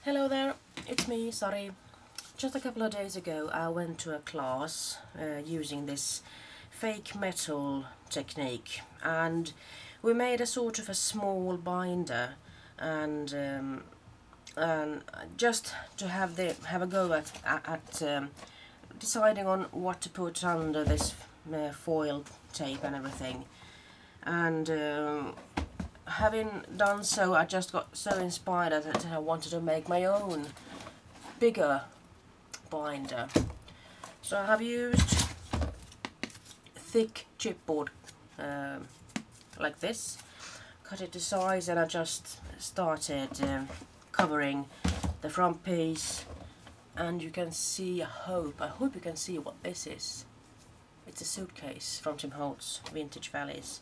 Hello there, it's me, sorry. Just a couple of days ago I went to a class using this fake metal technique, and we made a sort of a small binder and just to have a go at deciding on what to put under this foil tape and everything. And having done so, I just got so inspired that I wanted to make my own bigger binder. So I have used thick chipboard like this, cut it to size, and I just started covering the front piece. And you can see, I hope you can see what this is. It's a suitcase from Holtz, Vintage Valleys.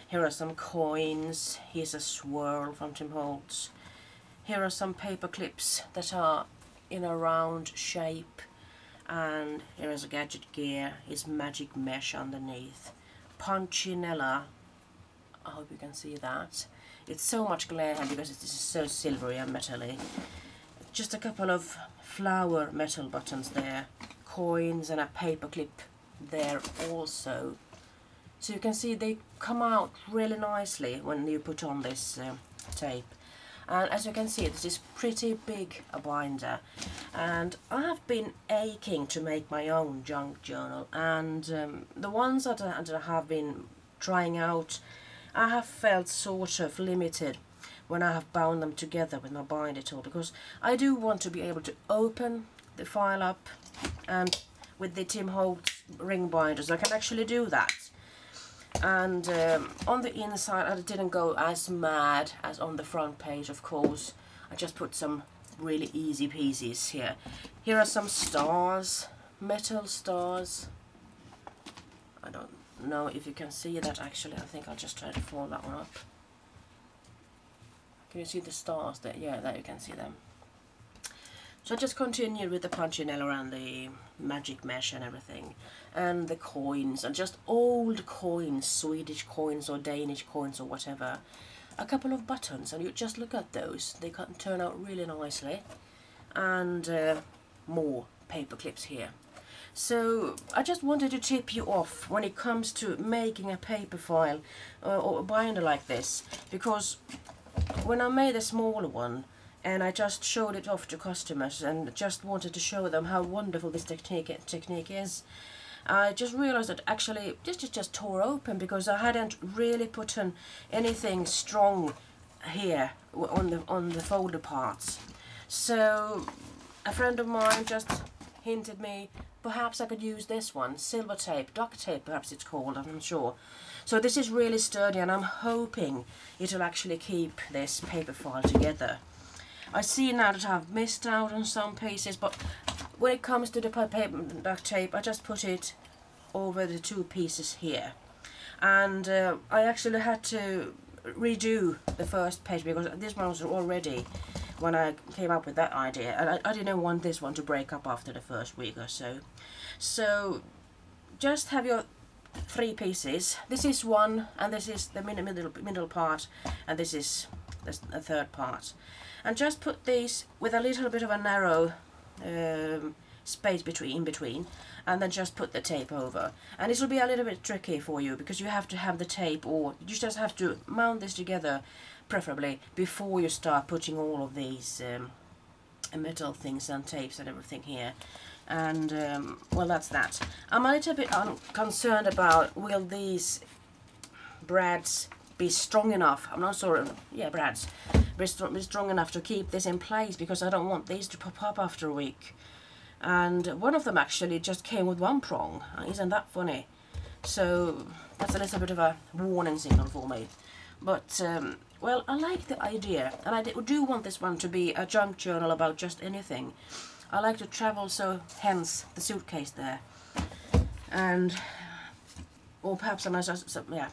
Here are some coins, here's a swirl from Holtz. Here are some paper clips that are in a round shape, and here is a gadget gear, is magic mesh underneath. Punchinella, I hope you can see that. It's so much glare here because it is so silvery and metal-y. Just a couple of flower metal buttons there, coins and a paper clip there also. So you can see they come out really nicely when you put on this tape. And as you can see, this is pretty big a binder. And I have been aching to make my own junk journal, and the ones that I have been trying out, I have felt sort of limited when I have bound them together with my binder tool, because I do want to be able to open the file up, and with the Holtz ring binders I can actually do that. And on the inside I didn't go as mad as on the front page, of course. I just put some really easy pieces here. Here are some stars, metal stars. I don't know if you can see that actually. I think I'll just try to fold that one up. Can you see the stars there? Yeah, there you can see them. So I just continued with the punchinella and the magic mesh and everything, and the coins, and just old coins, Swedish coins or Danish coins or whatever. A couple of buttons, and you just look at those, they can turn out really nicely. And more paper clips here. So I just wanted to tip you off when it comes to making a paper file or a binder like this, because when I made a smaller one and I just showed it off to customers and just wanted to show them how wonderful this technique is, I just realized that actually this just tore open because I hadn't really put on anything strong here on the folder parts. So a friend of mine just hinted me perhaps I could use this one, silver tape, duct tape perhaps it's called, I'm not sure. So this is really sturdy, and I'm hoping it'll actually keep this paper file together. I see now that I've missed out on some pieces, but when it comes to the paper duct tape, I just put it over the two pieces here. And I actually had to redo the first page because this one was already when I came up with that idea, and I didn't want this one to break up after the first week or so. So just have your three pieces. This is one, and this is the middle part, and this is the third part. And just put these with a little bit of a narrow space in between, and then just put the tape over. And this will be a little bit tricky for you because you have to have the tape, or you just have to mount this together preferably before you start putting all of these metal things and tapes and everything here. And well, that's that. I'm a little bit concerned about, will these brads be strong enough? I'm not sure. Yeah, brads be strong enough to keep this in place, because I don't want these to pop up after a week. And one of them actually just came with one prong. Isn't that funny? So that's a little bit of a warning signal for me. But well, I like the idea, and I do want this one to be a junk journal about just anything. I like to travel, so hence the suitcase there. And or perhaps yeah.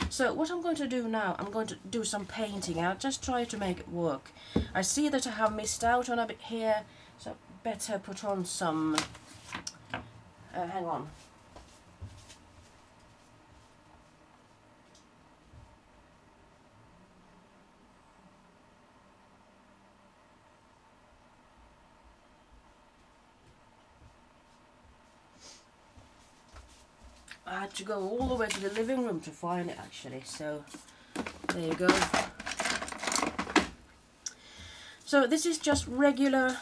So what I'm going to do now, I'm going to do some painting. I'll just try to make it work. I see that I have missed out on a bit here, so better put on some hang on. had to go all the way to the living room to find it actually, so there you go. So this is just regular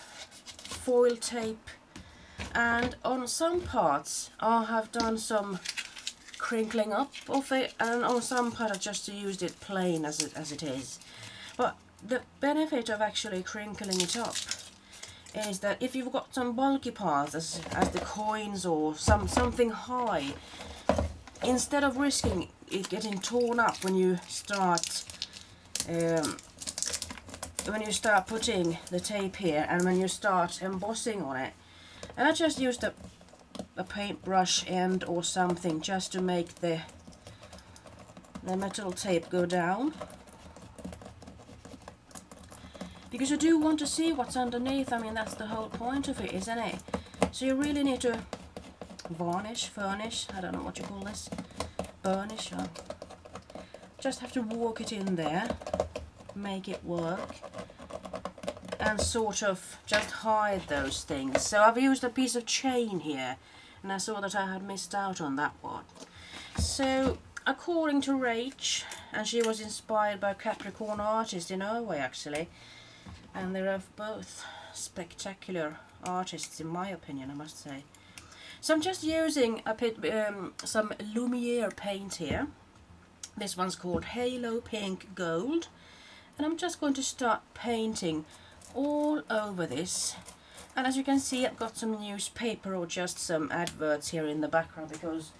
foil tape, and on some parts I have done some crinkling up of it, and on some part I just used it plain as it is. But the benefit of actually crinkling it up is that if you've got some bulky parts as the coins or something high, instead of risking it getting torn up when you start putting the tape here and when you start embossing on it, and I just used a paintbrush end or something just to make the metal tape go down, because you do want to see what's underneath. I mean, that's the whole point of it, isn't it? So you really need to varnish, furnish, I don't know what you call this, burnish, or just have to walk it in there, make it work, and sort of just hide those things. So I've used a piece of chain here, and I saw that I had missed out on that one. So according to Rach, and she was inspired by Capricorn artists in Norway actually, and they're both spectacular artists in my opinion, I must say. So I'm just using some Lumiere paint here. This one's called Halo Pink Gold, and I'm just going to start painting all over this. And as you can see, I've got some newspaper or just some adverts here in the background, because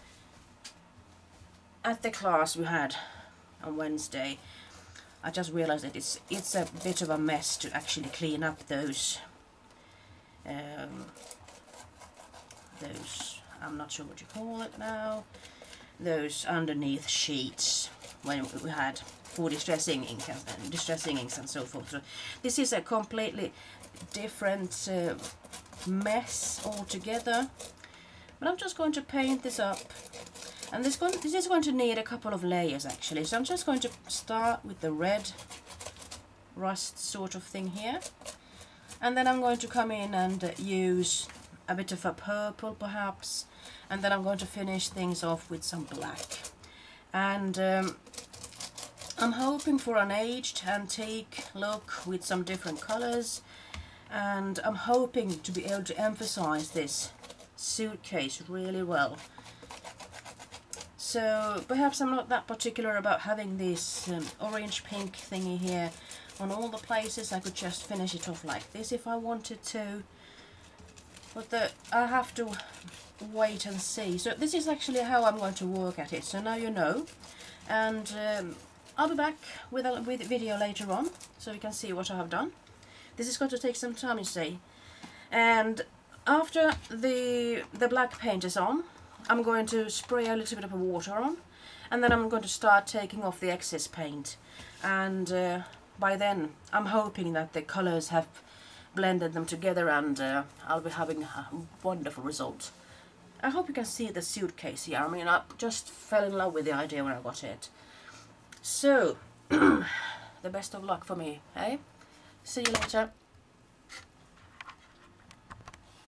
at the class we had on Wednesday, I just realized that it's a bit of a mess to actually clean up those I'm not sure what you call it now, those underneath sheets when we had for distressing ink and so forth. So this is a completely different mess altogether, but I'm just going to paint this up, and this is going to need a couple of layers actually. So I'm just going to start with the red rust sort of thing here, and then I'm going to come in and use a bit of a purple perhaps, and then I'm going to finish things off with some black. And I'm hoping for an aged antique look with some different colors, and I'm hoping to be able to emphasize this suitcase really well. So perhaps I'm not that particular about having this orange pink thingy here on all the places. I could just finish it off like this if I wanted to, but I have to wait and see. So this is actually how I'm going to work at it, so now you know. And I'll be back with a video later on so you can see what I have done. This is going to take some time, you see. And after the black paint is on, I'm going to spray a little bit of water on, and then I'm going to start taking off the excess paint. And by then I'm hoping that the colors have blended them together, and I'll be having a wonderful result. I hope you can see the suitcase here. I mean, I just fell in love with the idea when I got it. So, the best of luck for me, eh? See you later.